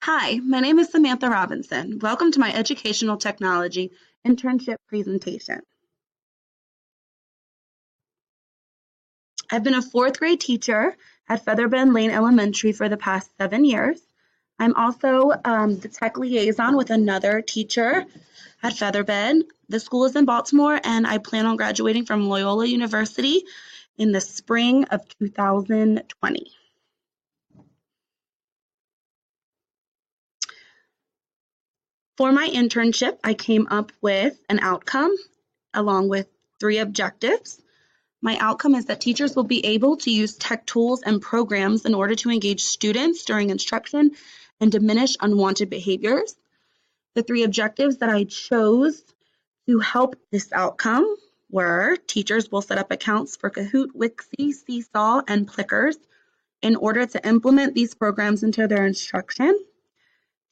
Hi, my name is Samantha Robinson. Welcome to my Educational Technology Internship presentation. I've been a fourth grade teacher at Featherbed Lane Elementary for the past 7 years. I'm also the tech liaison with another teacher at Featherbed. The school is in Baltimore, and I plan on graduating from Loyola University in the spring of 2020. For my internship, I came up with an outcome along with 3 objectives. My outcome is that teachers will be able to use tech tools and programs in order to engage students during instruction and diminish unwanted behaviors. The 3 objectives that I chose to help this outcome were: teachers will set up accounts for Kahoot, Wixie, Seesaw, and Plickers in order to implement these programs into their instruction.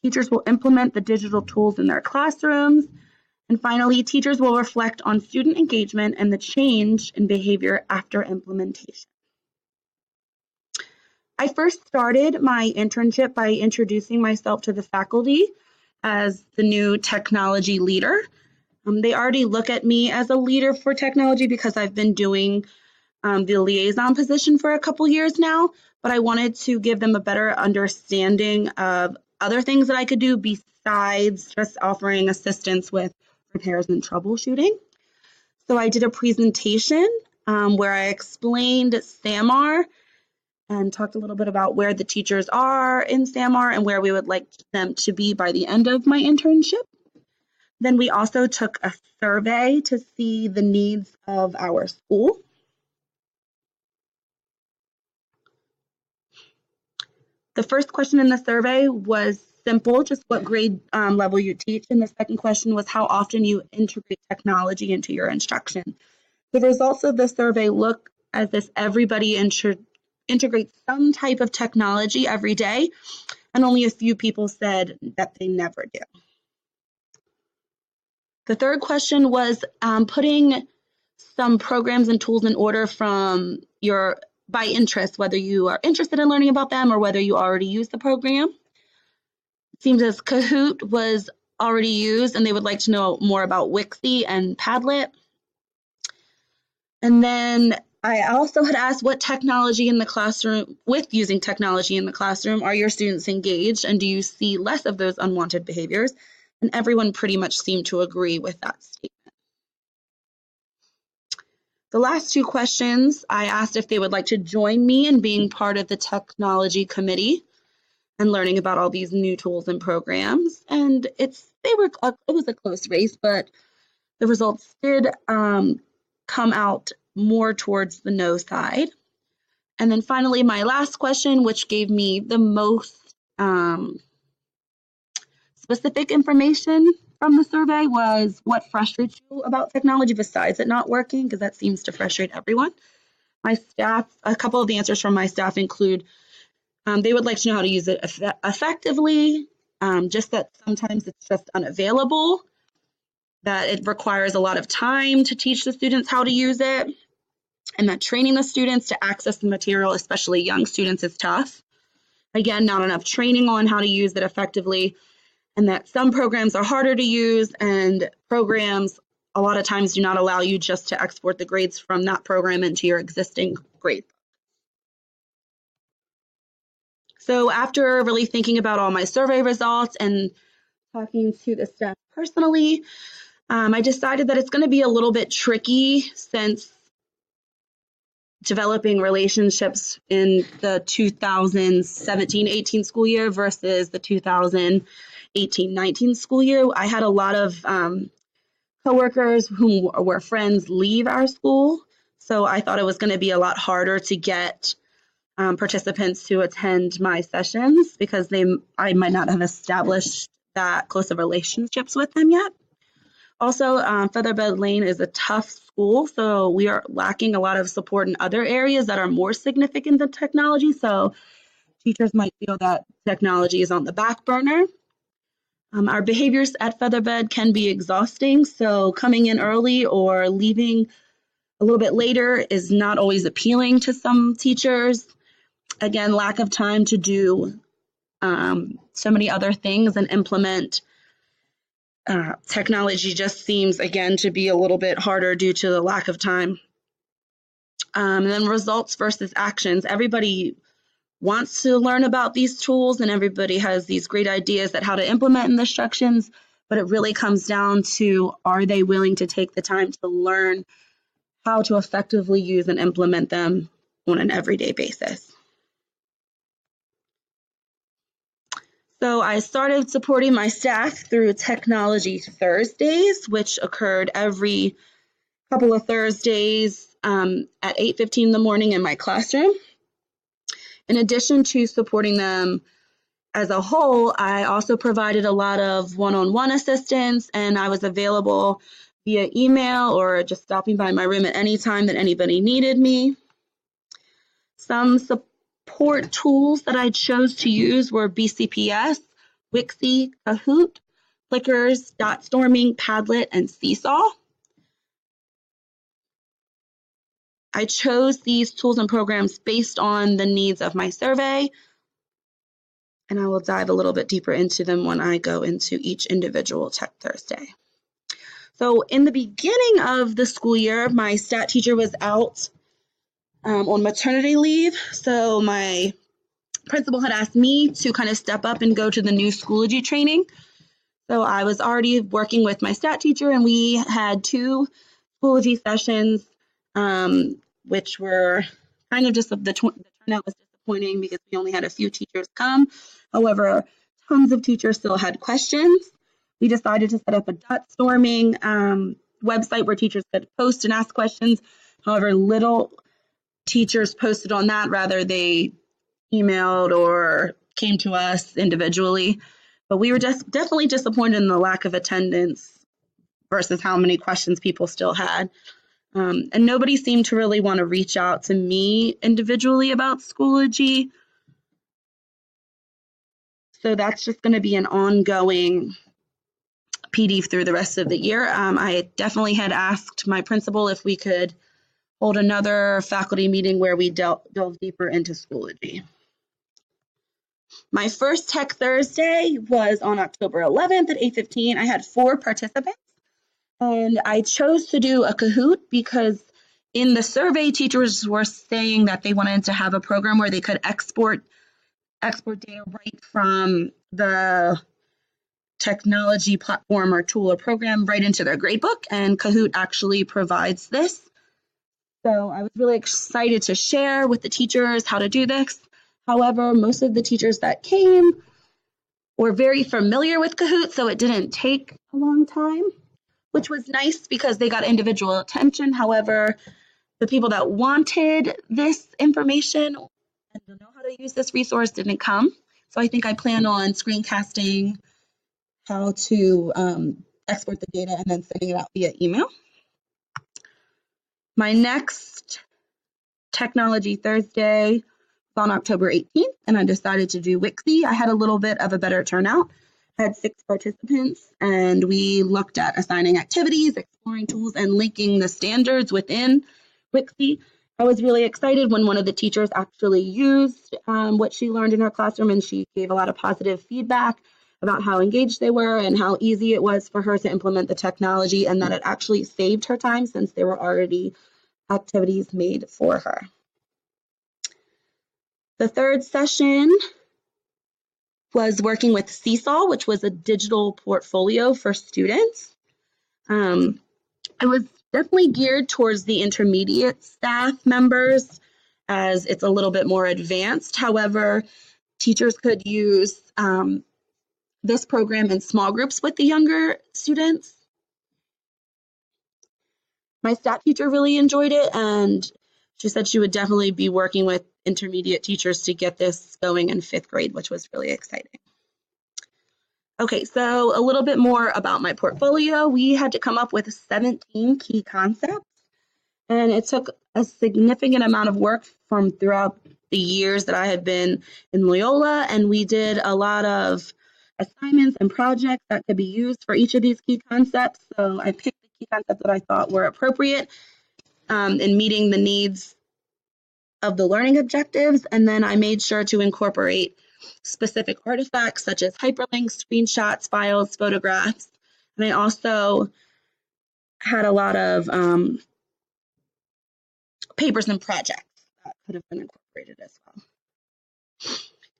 Teachers will implement the digital tools in their classrooms. And finally, teachers will reflect on student engagement and the change in behavior after implementation. I first started my internship by introducing myself to the faculty as the new technology leader. They already look at me as a leader for technology because I've been doing the liaison position for a couple years now, but I wanted to give them a better understanding of other things that I could do besides just offering assistance with repairs and troubleshooting. So I did a presentation where I explained SAMR and talked a little bit about where the teachers are in SAMR and where we would like them to be by the end of my internship. Then we also took a survey to see the needs of our school. The first question in the survey was simple, just what grade level you teach. And the second question was how often you integrate technology into your instruction. The results of the survey look as if everybody integrates some type of technology every day, and only a few people said that they never do. The third question was putting some programs and tools in order from by interest, whether you are interested in learning about them or whether you already use the program. It seems as Kahoot was already used and they would like to know more about Wixie and Padlet. And then I also had asked what technology in the classroom, with using technology in the classroom, are your students engaged and do you see less of those unwanted behaviors? And everyone pretty much seemed to agree with that statement. The last 2 questions, I asked if they would like to join me in being part of the technology committee and learning about all these new tools and programs. And it was a close race, but the results did come out more towards the no side. And then finally, my last question, which gave me the most specific information from the survey, was what frustrates you about technology besides it not working, because that seems to frustrate everyone. My staff, a couple of the answers from my staff include they would like to know how to use it effectively, just that sometimes it's just unavailable, that it requires a lot of time to teach the students how to use it, and that training the students to access the material, especially young students, is tough. Again, not enough training on how to use it effectively, and that some programs are harder to use and programs a lot of times do not allow you just to export the grades from that program into your existing grade. So after really thinking about all my survey results and talking to the staff personally, I decided that it's going to be a little bit tricky since developing relationships in the 2017-18 school year versus the 2018-19 school year. I had a lot of coworkers who were friends leave our school, so I thought it was going to be a lot harder to get participants to attend my sessions because I might not have established that close of relationships with them yet. Also, Featherbed Lane is a tough school, so we are lacking a lot of support in other areas that are more significant than technology. So teachers might feel that technology is on the back burner. Our behaviors at Featherbed can be exhausting, so coming in early or leaving a little bit later is not always appealing to some teachers. Again, lack of time to do so many other things and implement technology just seems, again, to be a little bit harder due to the lack of time. And then results versus actions. Everybody wants to learn about these tools and everybody has these great ideas that how to implement in the instructions, but it really comes down to, are they willing to take the time to learn how to effectively use and implement them on an everyday basis? So I started supporting my staff through Technology Thursdays, which occurred every couple of Thursdays at 8:15 in the morning in my classroom. In addition to supporting them as a whole, I also provided a lot of one-on-one assistance, and I was available via email or just stopping by my room at any time that anybody needed me. Some support tools that I chose to use were BCPS, Wixie, Kahoot, Flickrs, Dot Storming, Padlet, and Seesaw. I chose these tools and programs based on the needs of my survey, and I will dive a little bit deeper into them when I go into each individual Tech Thursday. So in the beginning of the school year, my stat teacher was out on maternity leave, so my principal had asked me to kind of step up and go to the new Schoology training. So I was already working with my stat teacher, and we had 2 Schoology sessions, which were kind of just the turnout was disappointing because we only had a few teachers come. However, tons of teachers still had questions. We decided to set up a Dot Storming website where teachers could post and ask questions. However, little teachers posted on that, rather they emailed or came to us individually. But we were just definitely disappointed in the lack of attendance versus how many questions people still had. And nobody seemed to really want to reach out to me individually about Schoology. So that's just going to be an ongoing PD through the rest of the year. I definitely had asked my principal if we could hold another faculty meeting where we delve deeper into Schoology. My first Tech Thursday was on October 11th at 8:15. I had 4 participants, and I chose to do a Kahoot because in the survey, teachers were saying that they wanted to have a program where they could export data right from the technology platform or tool or program right into their gradebook, and Kahoot actually provides this. So I was really excited to share with the teachers how to do this. However, most of the teachers that came were very familiar with Kahoot, so it didn't take a long time, which was nice because they got individual attention. However, the people that wanted this information and to know how to use this resource didn't come. So I think I plan on screencasting how to export the data and then sending it out via email. My next Technology Thursday was on October 18th, and I decided to do Wixie. I had a little bit of a better turnout. I had 6 participants, and we looked at assigning activities, exploring tools, and linking the standards within Wixie. I was really excited when one of the teachers actually used what she learned in her classroom, and she gave a lot of positive feedback about how engaged they were and how easy it was for her to implement the technology, and that it actually saved her time since there were already activities made for her. The third session was working with Seesaw, which was a digital portfolio for students. It was definitely geared towards the intermediate staff members as it's a little bit more advanced. However, teachers could use this program in small groups with the younger students. My stat teacher really enjoyed it, and she said she would definitely be working with intermediate teachers to get this going in 5th grade, which was really exciting. Okay, so a little bit more about my portfolio. We had to come up with 17 key concepts, and it took a significant amount of work from throughout the years that I had been in Loyola, and we did a lot of assignments and projects that could be used for each of these key concepts. So I picked the key concepts that I thought were appropriate in meeting the needs of the learning objectives, and then I made sure to incorporate specific artifacts such as hyperlinks, screenshots, files, photographs. And I also had a lot of papers and projects that could have been incorporated as well.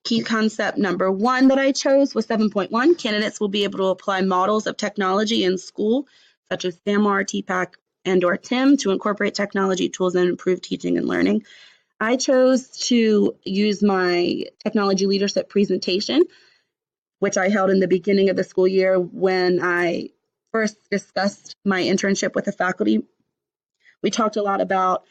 Key concept number 1 that I chose was 7.1. Candidates will be able to apply models of technology in school, such as SAMR, TPAC, and/or TIM, to incorporate technology tools and improve teaching and learning. I chose to use my technology leadership presentation, which I held in the beginning of the school year when I first discussed my internship with the faculty. We talked a lot about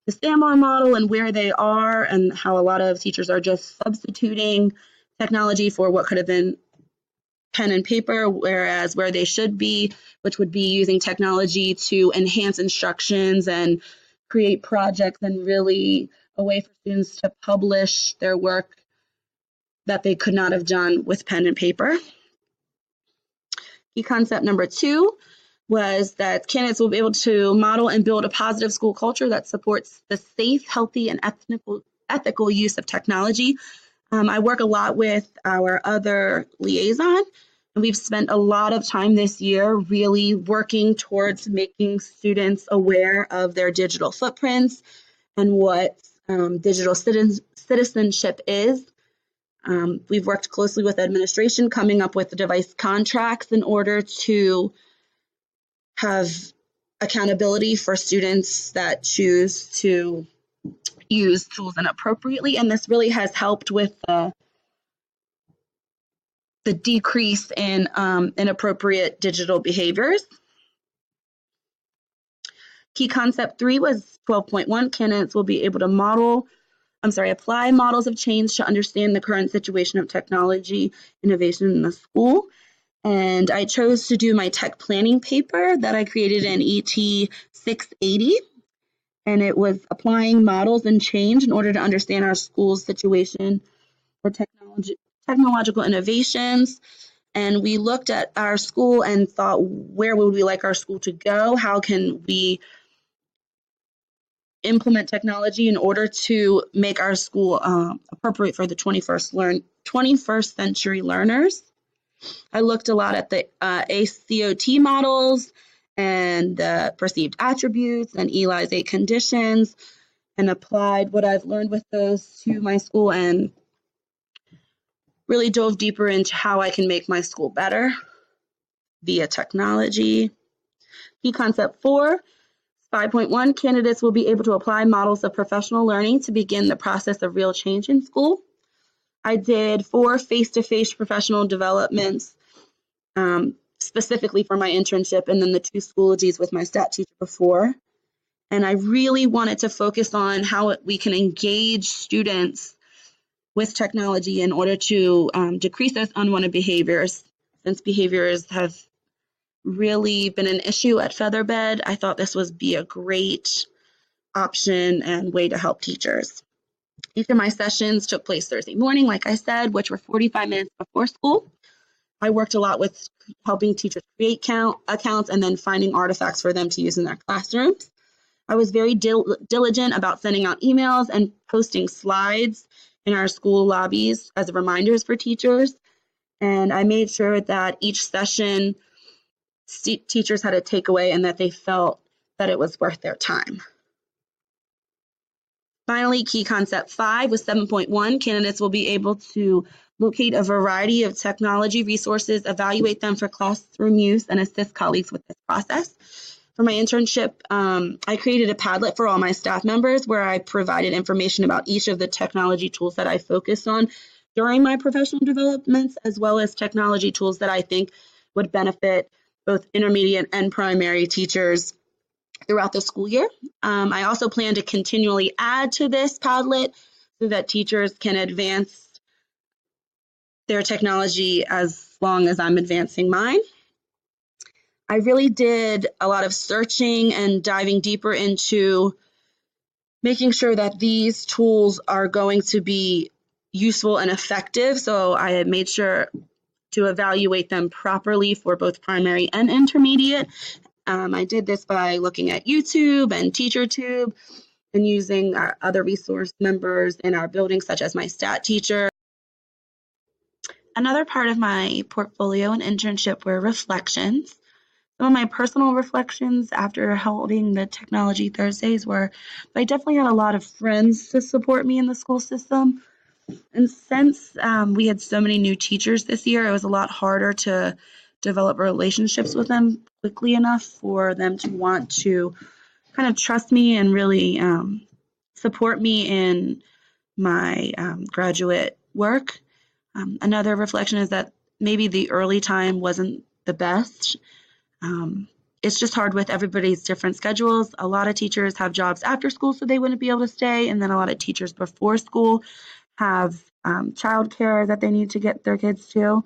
the SAMR model and where they are, and how a lot of teachers are just substituting technology for what could have been pen and paper, whereas where they should be, which would be using technology to enhance instructions and create projects, and really a way for students to publish their work that they could not have done with pen and paper. Key concept number 2 was that candidates will be able to model and build a positive school culture that supports the safe, healthy, and ethical use of technology. I work a lot with our other liaison, and we've spent a lot of time this year really working towards making students aware of their digital footprints and what digital citizenship is. We've worked closely with administration, coming up with the device contracts in order to have accountability for students that choose to use tools inappropriately. And this really has helped with the decrease in inappropriate digital behaviors. Key concept 3 was 12.1. Candidates will be able to apply models of change to understand the current situation of technology innovation in the school. And I chose to do my tech planning paper that I created in ET 680. And it was applying models and change in order to understand our school's situation for technological innovations. And we looked at our school and thought, where would we like our school to go? How can we implement technology in order to make our school appropriate for the 21st century learners? I looked a lot at the ACOT models and the perceived attributes and Eli's 8 conditions, and applied what I've learned with those to my school, and really dove deeper into how I can make my school better via technology. Key concept 4, 5.1, candidates will be able to apply models of professional learning to begin the process of real change in school. I did 4 face-to-face professional developments specifically for my internship, and then the 2 Schoologies with my stat teacher before. And I really wanted to focus on how we can engage students with technology in order to decrease those unwanted behaviors. Since behaviors have really been an issue at Featherbed, I thought this would be a great option and way to help teachers. Each of my sessions took place Thursday morning, like I said, which were 45 minutes before school. I worked a lot with helping teachers create accounts and then finding artifacts for them to use in their classrooms. I was very diligent about sending out emails and posting slides in our school lobbies as reminders for teachers. And I made sure that each session teachers had a takeaway and that they felt that it was worth their time. Finally, key concept 5 was 7.1. Candidates will be able to locate a variety of technology resources, evaluate them for classroom use, and assist colleagues with this process. For my internship, I created a Padlet for all my staff members where I provided information about each of the technology tools that I focused on during my professional developments, as well as technology tools that I think would benefit both intermediate and primary teachers throughout the school year. I also plan to continually add to this Padlet so that teachers can advance their technology as long as I'm advancing mine. I really did a lot of searching and diving deeper into making sure that these tools are going to be useful and effective. So I had made sure to evaluate them properly for both primary and intermediate. I did this by looking at YouTube and TeacherTube and using our other resource members in our building, such as my stat teacher. Another part of my portfolio and internship were reflections. Some of my personal reflections after holding the Technology Thursdays were I definitely had a lot of friends to support me in the school system. And since we had so many new teachers this year, it was a lot harder to develop relationships with them quickly enough for them to want to kind of trust me and really support me in my graduate work. Another reflection is that maybe the early time wasn't the best. Um, it's just hard with everybody's different schedules. A lot of teachers have jobs after school, so they wouldn't be able to stay. And then a lot of teachers before school have childcare that they need to get their kids to.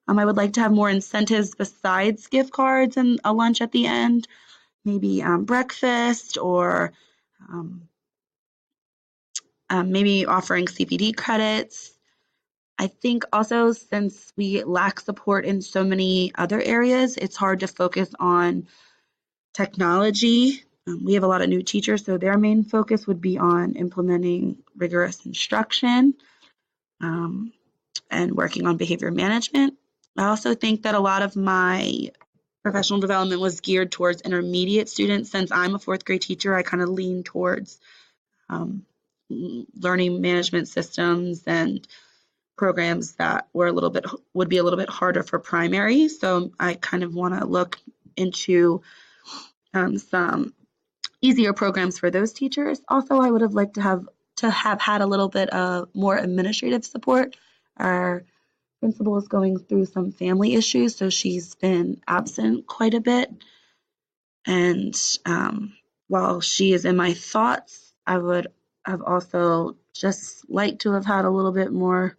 I would like to have more incentives besides gift cards and a lunch at the end, maybe breakfast or um, maybe offering CPD credits. I think also since we lack support in so many other areas, it's hard to focus on technology. We have a lot of new teachers, so their main focus would be on implementing rigorous instruction and working on behavior management. I also think that a lot of my professional development was geared towards intermediate students. Since I'm a fourth grade teacher, I kind of lean towards um, learning management systems and programs that would be a little bit harder for primary. So I kind of want to look into some easier programs for those teachers. Also, I would have liked to have had a little bit of more administrative support. Our principal is going through some family issues, so she's been absent quite a bit. And while she is in my thoughts, I would have also just liked to have had a little bit more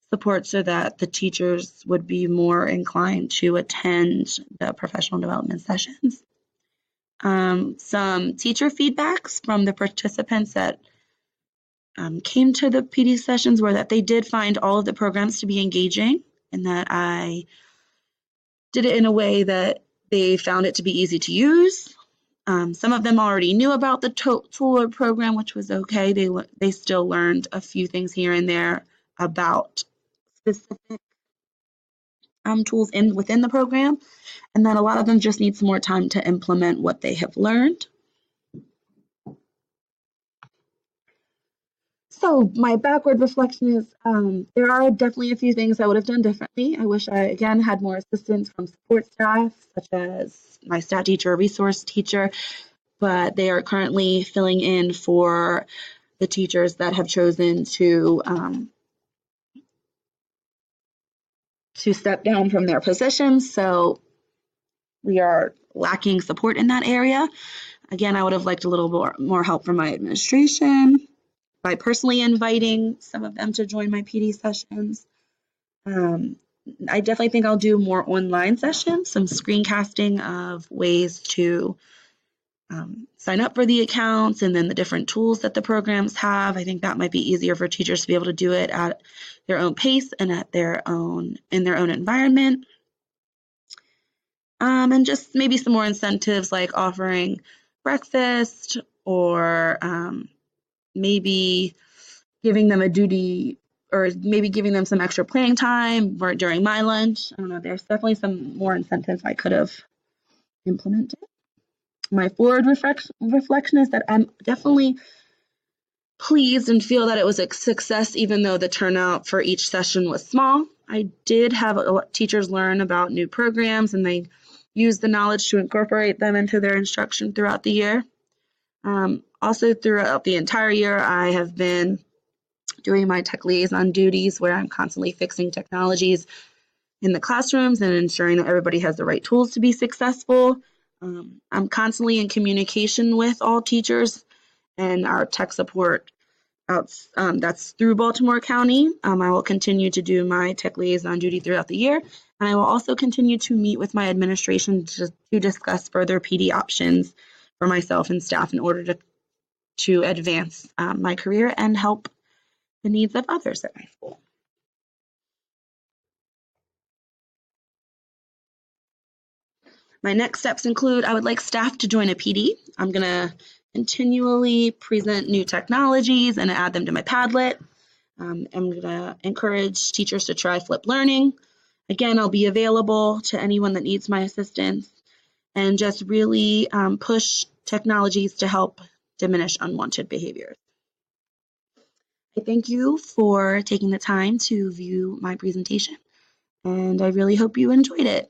support so that the teachers would be more inclined to attend the professional development sessions. Some teacher feedbacks from the participants that came to the PD sessions were that they did find all of the programs to be engaging and that I did it in a way that they found it to be easy to use. Some of them already knew about the tool or program, which was okay. They still learned a few things here and there about specific tools within the program, and then a lot of them just need some more time to implement what they have learned. So my backward reflection is there are definitely a few things I would have done differently. I wish I, again, had more assistance from support staff, such as my stat teacher or resource teacher, but they are currently filling in for the teachers that have chosen to step down from their positions. So we are lacking support in that area. Again, I would have liked a little more help from my administration by personally inviting some of them to join my PD sessions. I definitely think I'll do more online sessions, some screencasting of ways to sign up for the accounts and then the different tools that the programs have. I think that might be easier for teachers to be able to do it at their own pace and in their own environment. And just maybe some more incentives like offering breakfast or maybe giving them a duty or maybe giving them some extra planning time during my lunch. I don't know. There's definitely some more incentives I could have implemented. My forward reflection is that I'm definitely pleased and feel that it was a success, even though the turnout for each session was small. I did have teachers learn about new programs and they use the knowledge to incorporate them into their instruction throughout the year. Also, throughout the entire year, I have been doing my tech liaison duties where I'm constantly fixing technologies in the classrooms and ensuring that everybody has the right tools to be successful. I'm constantly in communication with all teachers and our tech support that's through Baltimore County. I will continue to do my tech liaison duty throughout the year, and I will also continue to meet with my administration to discuss further PD options for myself and staff in order to advance my career and help the needs of others at my school. My next steps include I would like staff to join a PD. I'm going to continually present new technologies and add them to my Padlet. I'm going to encourage teachers to try flipped learning. Again, I'll be available to anyone that needs my assistance, and just really push technologies to help diminish unwanted behaviors. I thank you for taking the time to view my presentation, and I really hope you enjoyed it.